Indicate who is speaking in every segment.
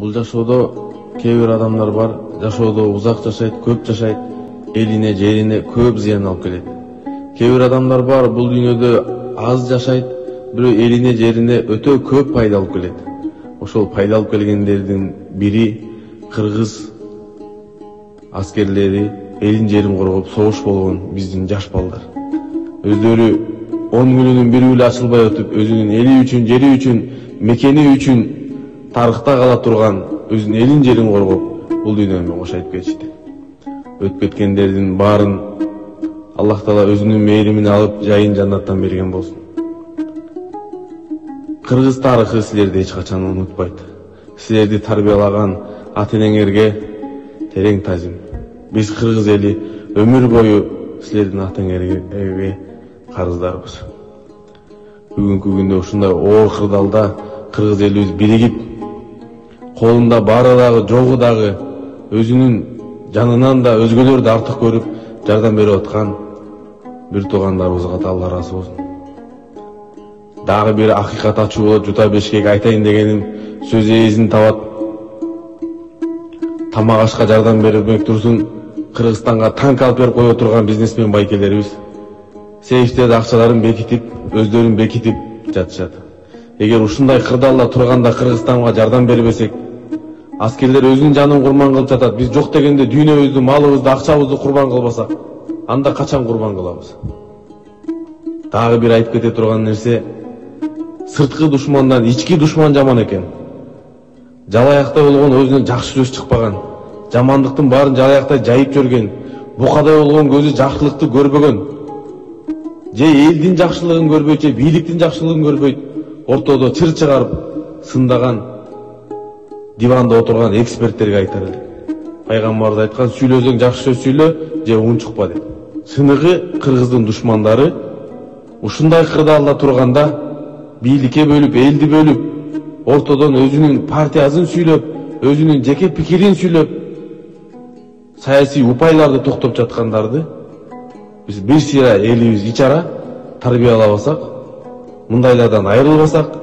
Speaker 1: Бул жашоодо кээ бир адамдар бар, жашоодо узак жашайт, көп жашайт, элине, жерине көп зыян алып келет. Кээ бир адамдар бар, бул дүйнөдө аз жашайт, бирок элине, жерине өтө көп пайда алып келет. Ошол пайда алып келгендердин бири кыргыз аскерлери, элин жерин коргоп согуш болгон биздин жаш балдар. Өздөрү 10 күнүнүн бири эле ачылбай өтүп, өзүнүн эли үчүн, жери үчүн, мекени үчүн тарыхта кала турган өзүнүн элин жерин коргоп, бул дүйнөнү кошайтып кетишти. Өтүп кеткендердин баарын Аллах Таала өзүнүн мээримине алып, жайын жаннаттан берген болсун. Кыргыз тарыхы силерди эч качан унутпайт. Силерди тарбиялаган ата-энеңерге терең тазим. Биз кыргыз эли өмүр бою силердин ата-энеңерге карыздарбыз. Бүгүнкү күндө ушундай оор кырдаалда кыргыз элибиз биригип, колунда бары дагы, жогу дагы, өзүнүн жанынан да өзгөлөрдү артык көрүп жардам берип аткан бир туугандарыбызга да Алла ыраазы болсун. Дагы бир акыйкат ачуу болот, жута бешкек айтайын дегеним сөз ээсин табат. Тамак ашка жардам бермек турсун, Кыргызстанга танк алып берип кое турган бизнесмен байкелерибиз сейфтерди акчаларын бекитип, өздөрүн бекитип жатышат. Эгер ушундай кырдаалда турганда Кыргызстанга жардам бербесек, аскерлер өзүнүн жанын курман кылып жатат. Биз жок дегенде дүйнөбүздү, малыбызды, акчабызды курбан кылбасак, анда качан курбан кылабыз? Дагы бир айтып кете турган нерсе, сырткы душмандан ички душман жаман экен. Жалаяктай болгон өзүнөн жакшы сөз чыкпаган, жамандыктын баарын жалаяктай жайып жүргөн, букадай болгон көзү жакшылыкты көрбөгөн, же элдин жакшылыгын көрбөйт, же бийликтин жакшылыгын көрбөйт, ортодо чыр чыгарып сындаган, диванда отурган эксперттерге айтар элек. Пайгамбарыбыз айткан, сүйлөсөң жакшы сөз сүйлө, же унчукпа деп. Сыныгы кыргыздын душмандары ушундай кырдаалда турганда бийликке бөлүп, элди бөлүп, ортодон өзүнүн партиясын сүйлөп, өзүнүн жеке пикирин сүйлөп, саясий упайларды токтоп жаткандарды биз бир сыйра элибиз ичара тарбиялабасак, мындайлардан айрылбасак,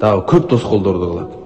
Speaker 1: дагы көп тоскоолдорду кылат.